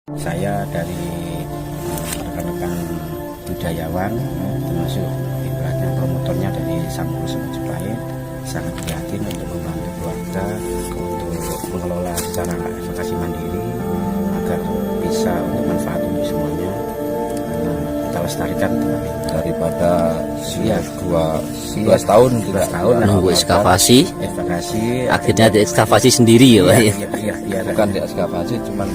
Saya dari rekan-rekan budayawan, termasuk ibaratnya promotornya dari Sampurna Majapahit, sangat prihatin untuk membantu keluarga untuk mengelola secara evakuasi mandiri agar bisa untuk manfaat untuk semuanya. Kita lestarikan daripada sudah 12 tahun tidak menunggu ekskavasi, akhirnya diekskavasi sendiri ya Pak ya. Bukan diekskavasi, cuman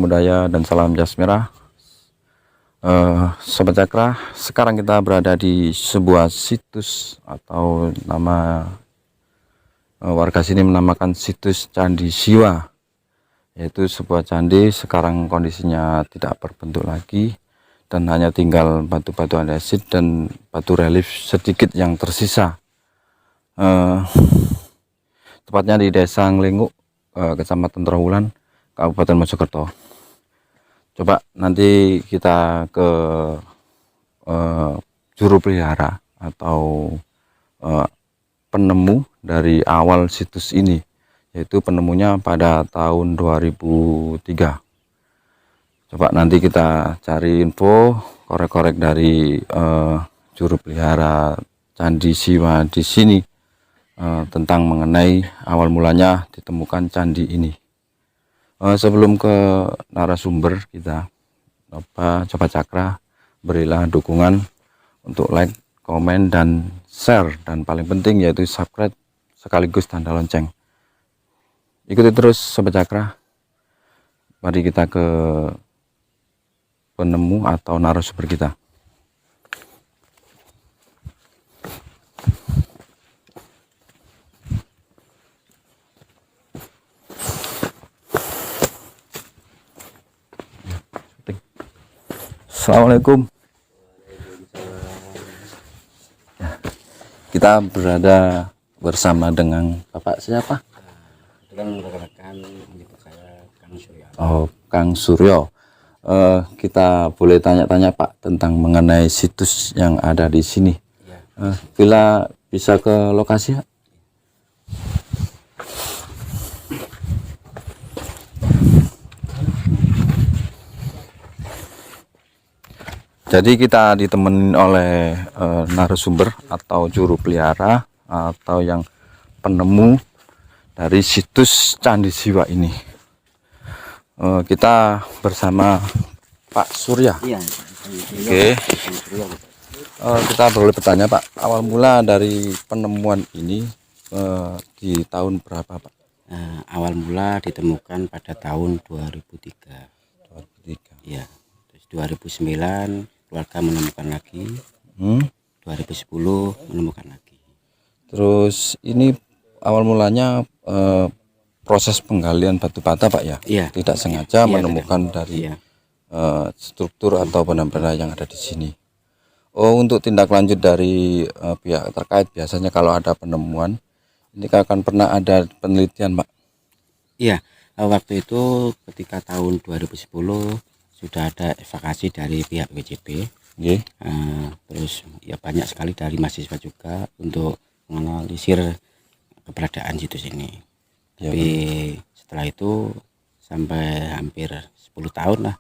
budaya dan salam jas merah. Sobat Cakra, sekarang kita berada di sebuah situs atau nama warga sini menamakan situs Candi Siwa, yaitu sebuah candi sekarang kondisinya tidak berbentuk lagi dan hanya tinggal batu-batu andesit dan batu relief sedikit yang tersisa. Tepatnya di Desa Nglinguk, Kecamatan Trawulan, Kabupaten Mojokerto. Coba nanti kita ke juru pelihara atau penemu dari awal situs ini, yaitu penemunya pada tahun 2003. Coba nanti kita cari info, korek-korek dari juru pelihara Candi Siwa di sini tentang mengenai awal mulanya ditemukan candi ini. Sebelum ke narasumber kita, Sobat Cakra, berilah dukungan untuk like, komen, dan share, dan paling penting yaitu subscribe sekaligus tanda lonceng. Ikuti terus Sobat Cakra. Mari kita ke penemu atau narasumber kita. Assalamualaikum. Kita berada bersama dengan Bapak siapa? Dengan rekan-rekan menyebut saya Kang Suryo. Oh, Kang Suryo. Kita boleh tanya-tanya Pak tentang mengenai situs yang ada di sini. Ya. Bila bisa ke lokasi, Pak? Jadi kita ditemenin oleh narasumber atau juru pelihara atau yang penemu dari situs Candi Siwa ini. Kita bersama Pak Surya. Iya. Oke. Kita boleh bertanya Pak, awal mula dari penemuan ini di tahun berapa Pak? Awal mula ditemukan pada tahun 2003. 2009 keluarga menemukan lagi, Hmm. 2010 menemukan lagi. Terus ini awal mulanya proses penggalian batu bata Pak ya? Iya. Tidak sengaja Iya, menemukan dari Iya. struktur atau benda-benda yang ada di sini. Oh, untuk tindak lanjut dari pihak terkait biasanya kalau ada penemuan ini akan pernah ada penelitian Pak. Iya, waktu itu ketika tahun 2010 sudah ada evakuasi dari pihak WCP. Nggih. Terus ya banyak sekali dari mahasiswa juga untuk menganalisir keberadaan situs ini. Ya, Tapi setelah itu sampai hampir 10 tahun lah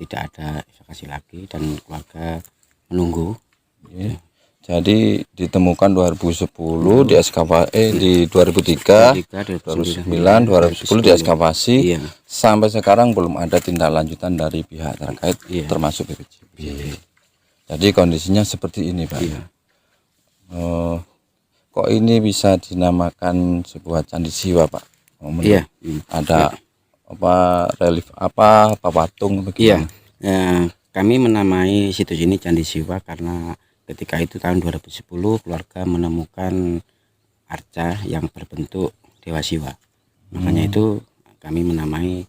tidak ada evakuasi lagi dan keluarga menunggu. Nggih. Jadi ditemukan 2010 di ekskavasi di 2003, 2009, 2010 diekskavasi. Iya. Sampai sekarang belum ada tindak lanjutan dari pihak terkait Iya. termasuk BPJB. Jadi kondisinya seperti ini Pak. Iya. Kok ini bisa dinamakan sebuah candi siwa Pak? Iya. Ada apa relief apa patung Iya. bagaimana? Kami menamai situs ini Candi Siwa karena ketika itu tahun 2010 keluarga menemukan arca yang berbentuk Dewa Siwa. Makanya itu kami menamai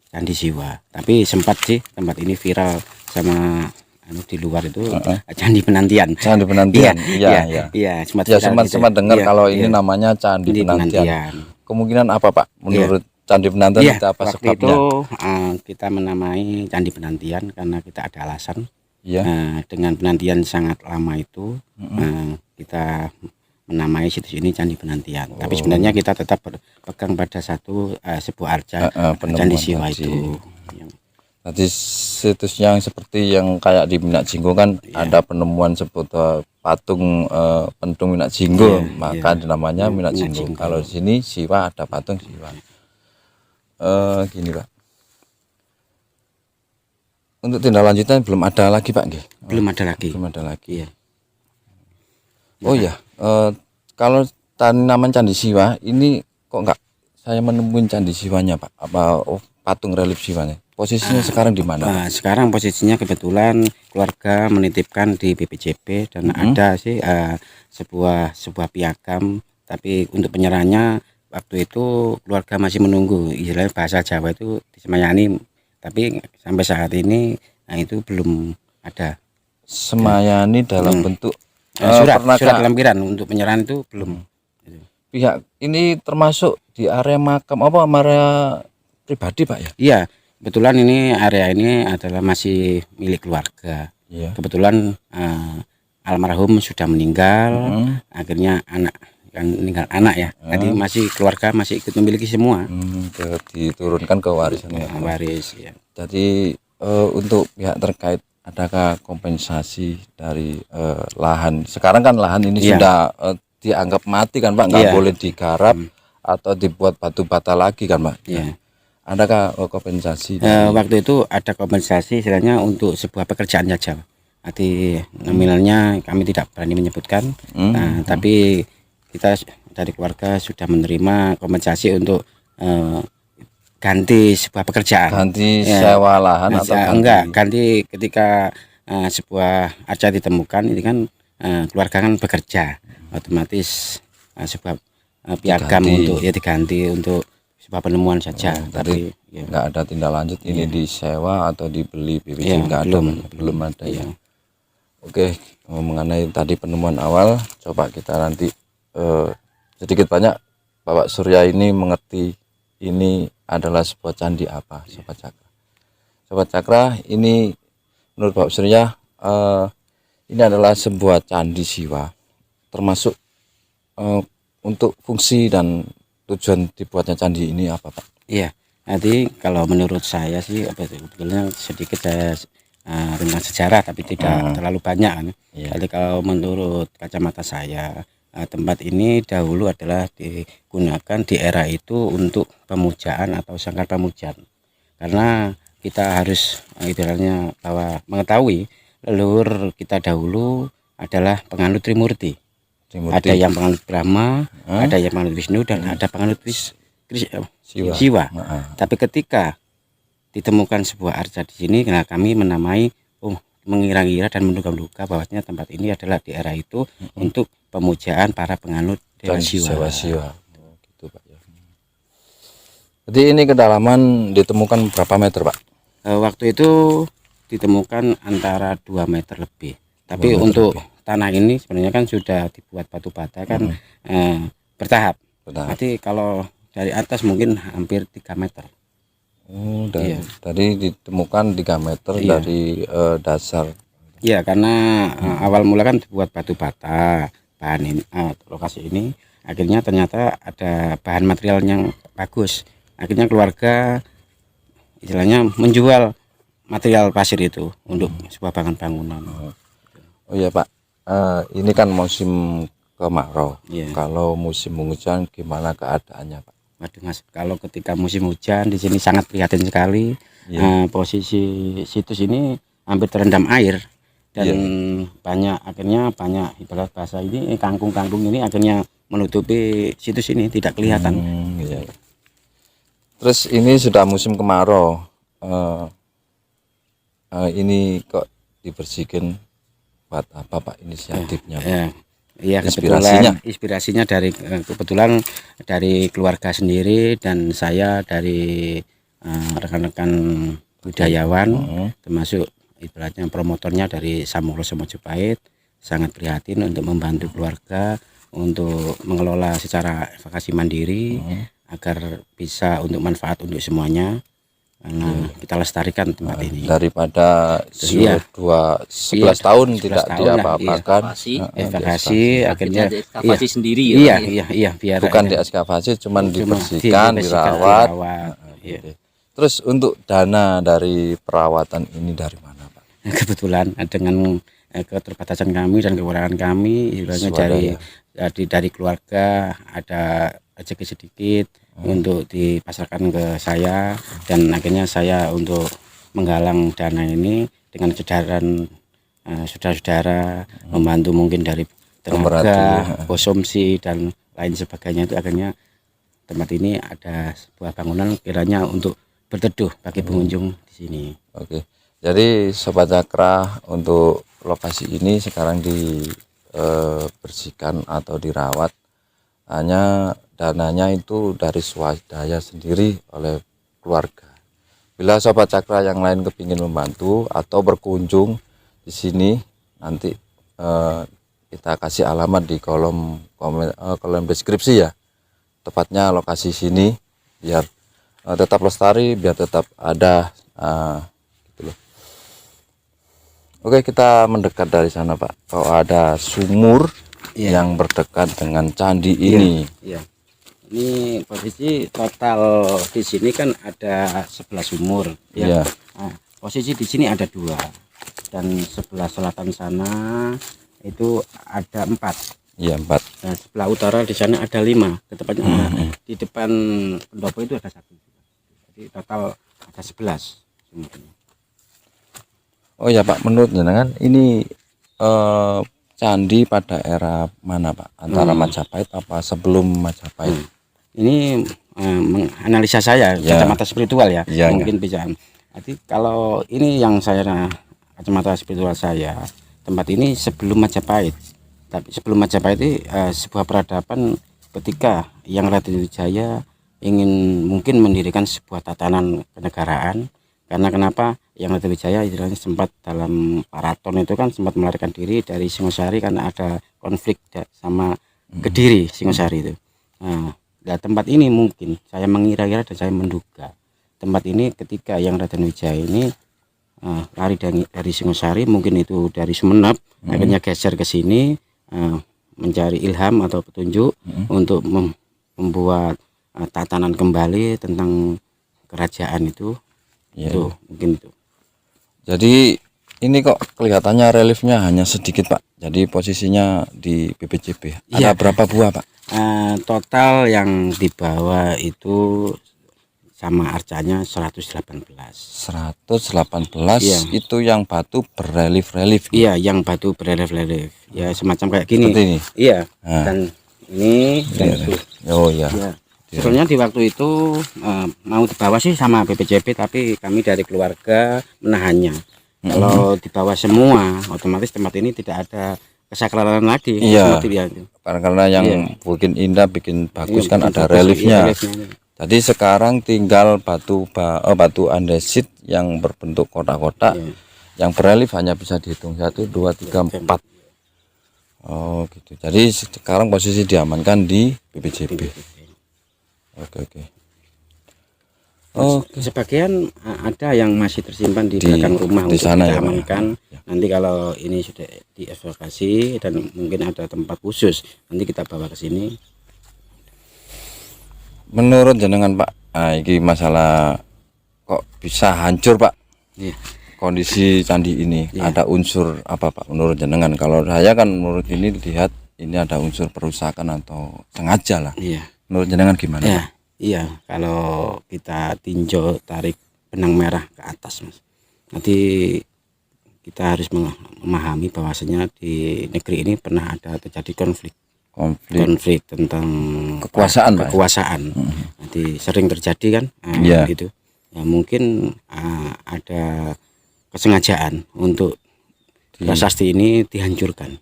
Candi Siwa. Tapi sempat sih tempat ini viral sama di luar itu Candi Penantian. Candi Penantian. Iya, sempat Ya, viral gitu. sempat dengar Iya, kalau iya. ini namanya Candi Candi Penantian. Kemungkinan apa Pak? Menurut Candi Penantian Iya, itu apa waktu sebabnya? itu kita menamai Candi Penantian karena kita ada alasan. Iya. Dengan penantian sangat lama itu kita menamai situs ini Candi Penantian. Tapi sebenarnya kita tetap berpegang pada sebuah arca Candi Siwa itu. Tadi situs yang seperti yang kayak di Minak Jinggo kan ada penemuan sebuah patung pentung Minak Jinggo, maka namanya Minak Jinggo. Kalau di sini Siwa ada patung Siwa. Gini Pak. Untuk tindak lanjutan belum ada lagi Pak nggih? Belum ada lagi. Belum ada lagi. Iya. Oh iya, kalau tanaman Candi Siwa ini kok enggak saya menemuin Candi Siwanya Pak? Apa patung relief Siwanya? Posisinya sekarang di mana? Sekarang posisinya kebetulan keluarga menitipkan di BPJP dan ada sih sebuah piagam, tapi untuk penyerahannya waktu itu keluarga masih menunggu, istilahnya bahasa Jawa itu disemayani, tapi sampai saat ini itu belum ada. Semayani dalam bentuk surat lampiran untuk penyerahan itu belum. Pihak ini termasuk di area makam apa area pribadi Pak ya? Iya, kebetulan ini area ini adalah masih milik keluarga. Iya. Kebetulan almarhum sudah meninggal, akhirnya anak yang meninggal anak ya. Tadi masih keluarga masih ikut memiliki semua. Diturunkan ke warisannya. Waris ya. Jadi untuk pihak terkait adakah kompensasi dari lahan? Sekarang kan lahan ini sudah dianggap mati kan Pak, nggak boleh digarap atau dibuat batu bata lagi kan Pak? Iya. Adakah kompensasi? Waktu itu ada kompensasi istilahnya untuk sebuah pekerjaan saja. Arti nominalnya kami tidak berani menyebutkan. Tapi kita dari keluarga sudah menerima kompensasi untuk ganti sebuah pekerjaan. Ganti sewa lahan atau ganti? Enggak, ganti ketika sebuah arca ditemukan ini kan keluarga kan bekerja, otomatis sebuah piagam untuk diganti untuk sebuah penemuan saja. Tapi nggak ada tindak lanjut ini disewa atau dibeli BPJB nggak ada, belum ada ya. Oke, mengenai tadi penemuan awal, coba kita nanti sedikit banyak Bapak Surya ini mengerti ini adalah sebuah candi apa, Sobat Cakra. Sobat Cakra, ini menurut Bapak Surya ini adalah sebuah candi Siwa, termasuk untuk fungsi dan tujuan dibuatnya candi ini apa Pak? Iya, nanti kalau menurut saya sih sebetulnya sedikit saya tentang sejarah tapi tidak terlalu banyak kan. Jadi kalau menurut kacamata saya tempat ini dahulu adalah digunakan di era itu untuk pemujaan atau sangkar pemujaan, karena kita harus ibaratnya bahwa mengetahui leluhur kita dahulu adalah penganut Trimurti. Ada yang penganut Brahma, ada yang penganut Wisnu dan ada penganut Siwa. Tapi ketika ditemukan sebuah arca di sini, nah kami menamai, mengira-ngira dan menduga-duga bahwasanya tempat ini adalah di era itu untuk pemujaan para penganut Dewa Siwa. Oh, gitu Pak ya. Jadi ini kedalaman ditemukan berapa meter Pak? Waktu itu ditemukan antara 2 meter lebih. Tapi 2 meter untuk lebih. tanah ini sebenarnya kan sudah dibuat batu bata kan bertahap. Nanti kalau dari atas mungkin hampir 3 meter. Oh, tadi ditemukan 3 meter dari dasar. Iya, karena awal mula kan dibuat batu bata bahan ini, lokasi ini. Akhirnya ternyata ada bahan material yang bagus. Akhirnya keluarga istilahnya menjual material pasir itu untuk sebuah bangunan. Oh iya Pak, ini kan musim kemarau. Iya. Kalau musim hujan gimana keadaannya Pak? Waduh Mas, kalau ketika musim hujan di sini sangat prihatin sekali. Posisi situs ini hampir terendam air dan banyak ibarat bahasa ini kangkung-kangkung ini akhirnya menutupi situs ini, tidak kelihatan. Terus ini sudah musim kemarau, ini kok dibersihkan buat apa Pak inisiatifnya? Iya, inspirasinya dari kebetulan dari keluarga sendiri dan saya dari rekan-rekan budayawan, termasuk ibaratnya promotornya dari Samukroso Mojopahit, sangat prihatin untuk membantu keluarga untuk mengelola secara evakuasi mandiri agar bisa untuk manfaat untuk semuanya. Karena kita lestarikan tempat ini daripada 11 tahun tidak diapa-apakan, evakuasi akhirnya ekskavasi sendiri ya. Biar bukan diekskavasi, cuman dibersihkan, dirawat. Terus untuk dana dari perawatan ini dari mana Pak? Kebetulan dengan keterbatasan kami dan kekurangan kami, istilahnya dari keluarga ada rezeki sedikit untuk dipasarkan ke saya, dan akhirnya saya untuk menggalang dana ini dengan edaran saudara-saudara membantu mungkin dari tenaga, konsumsi dan lain sebagainya, itu akhirnya tempat ini ada sebuah bangunan kiranya untuk berteduh bagi pengunjung di sini. Oke. Jadi Sobat Cakra, untuk lokasi ini sekarang dibersihkan atau dirawat, hanya dananya itu dari swadaya sendiri oleh keluarga. Bila Sobat Cakra yang lain kepingin membantu atau berkunjung di sini, nanti kita kasih alamat di kolom deskripsi ya, tepatnya lokasi sini, biar tetap lestari, biar tetap ada gitu loh. Oke, kita mendekat dari sana Pak. Kalau ada sumur yang berdekat dengan candi ini. Ini posisi total di sini kan ada 11 sumur ya. Nah, posisi di sini ada 2 dan sebelah selatan sana itu ada 4. Iya, 4. Nah, sebelah utara di sana ada 5. Ketepatnya di depan pendopo itu ada 1. Jadi total ada 11 sumurnya. Oh ya Pak, menurut jenengan ini candi pada era mana Pak? Antara Majapahit apa sebelum Majapahit? Ini menganalisa saya kacamata spiritual ya, mungkin bisa. Jadi kalau ini yang saya kacamata spiritual saya, tempat ini sebelum Majapahit. Tapi sebelum Majapahit itu sebuah peradaban ketika yang Raden Wijaya ingin mungkin mendirikan sebuah tatanan kenegaraan. Karena kenapa? Yang Raden Wijaya istilahnya sempat dalam maraton itu kan sempat melarikan diri dari Singosari karena ada konflik sama Kediri Singosari itu. Nah, tempat ini mungkin saya mengira-kira dan saya menduga tempat ini ketika yang Raden Wijaya ini lari dari Singosari, mungkin itu dari Sumenep, akhirnya geser ke sini mencari ilham atau petunjuk untuk membuat tatanan kembali tentang kerajaan itu. Itu mungkin itu. Jadi ini kok kelihatannya reliefnya hanya sedikit Pak. Jadi posisinya di BPJB. Ada berapa buah Pak? Total yang dibawa itu sama arcanya 118. 118 itu yang batu berrelief-relief. Iya, yang batu berrelief-relief. Ya semacam kayak gini. Seperti ini. Iya. Dan ini dan itu. Oh iya. Sebenarnya di waktu itu mau dibawa sih sama BPJP, tapi kami dari keluarga menahannya. Kalau dibawa semua, otomatis tempat ini tidak ada kesakralan lagi. Iya. Seperti dia. Karena yang bikin indah, bikin bagus kan bikin ada bagus, reliefnya. reliefnya. Jadi sekarang tinggal batu andesit yang berbentuk kotak-kotak, yang berelief hanya bisa dihitung 1, 2, 3, 4. Oh gitu. Jadi sekarang posisi diamankan di BPJP. Oke. Oh, sebagian ada yang masih tersimpan di belakang rumah di untuk sana ya, diamankan. Pak? Nanti kalau ini sudah dievakuasi dan mungkin ada tempat khusus, nanti kita bawa ke sini. Menurut jenengan Pak, ini masalah kok bisa hancur Pak? Iya. Kondisi candi ini ada unsur apa Pak? Menurut jenengan, kalau saya kan menurut ini lihat ini ada unsur perusakan atau sengaja lah. Iya. Menurut jenengan gimana? Ya, Pak? iya. Kalau kita tinjau tarik benang merah ke atas, Mas, nanti kita harus memahami bahwasanya di negeri ini pernah ada terjadi konflik tentang kekuasaan, Pak. Kekuasaan. Nanti sering terjadi kan, gitu. Ya mungkin ada kesengajaan untuk prasasti ini dihancurkan.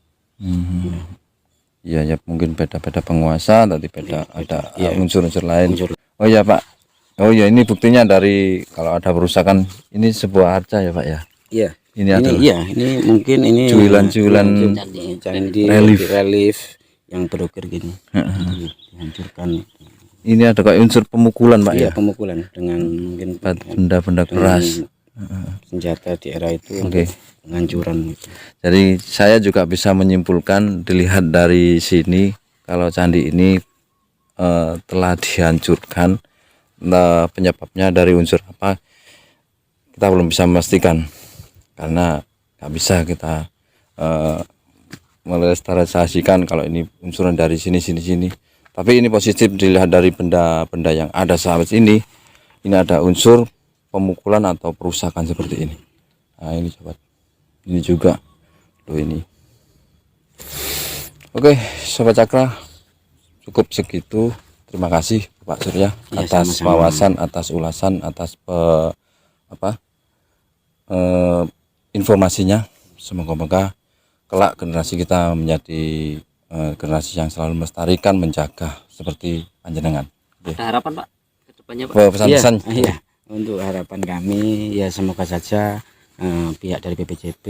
Iya ya, mungkin beda-beda penguasa, tadi beda ada unsur-unsur lain. Oh ya Pak. Oh ya, ini buktinya dari kalau ada perusakan ini sebuah arca ya Pak ya. Iya. Ini adalah ini mungkin ini cuilan-cuilan candi relief yang berukir gini. Dihancurkan. Ini ada kayak unsur pemukulan Pak ya. Iya, pemukulan dengan mungkin benda-benda keras. Senjata di era itu untuk penghancuran gitu. Jadi saya juga bisa menyimpulkan dilihat dari sini kalau candi ini telah dihancurkan. Penyebabnya dari unsur apa kita belum bisa memastikan, karena nggak bisa kita melestarikan kalau ini unsuran dari sini. Tapi ini positif dilihat dari benda-benda yang ada saat ini ada unsur pemukulan atau perusakan seperti ini. Nah ini sobat, ini juga loh ini. Oke Sobat Cakra, cukup segitu. Terima kasih Pak Surya atas wawasan, atas ulasan, atas informasinya. Semoga kelak generasi kita menjadi generasi yang selalu melestarikan, menjaga seperti panjenengan. Ada harapan Pak ke depannya Pak? Pesan-pesan. Iya. Untuk harapan kami ya semoga saja pihak dari BPJP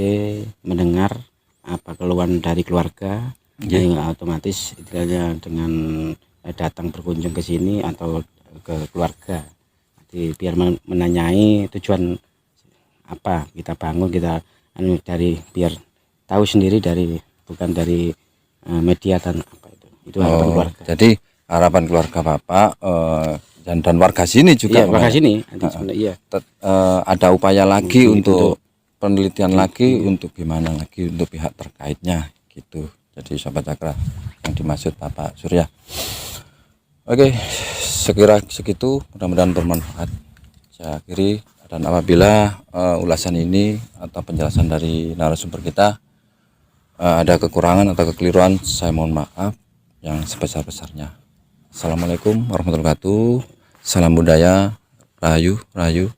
mendengar apa keluhan dari keluarga, yang otomatis istilahnya dengan datang berkunjung ke sini atau ke keluarga, jadi biar menanyai tujuan apa kita bangun, kita dari biar tahu sendiri dari bukan dari media dan apa itu harapan keluarga. Jadi harapan keluarga Bapak dan warga sini juga warga sini ada upaya lagi untuk penelitian lagi untuk gimana lagi untuk pihak terkaitnya gitu. Jadi Sobat Cakra yang dimaksud Bapak Surya. Oke, sekira segitu, mudah-mudahan bermanfaat. Saya akhiri, dan apabila ulasan ini atau penjelasan dari narasumber kita ada kekurangan atau kekeliruan, saya mohon maaf yang sebesar-besarnya. Assalamualaikum warahmatullahi wabarakatuh. Salam budaya, rahayu.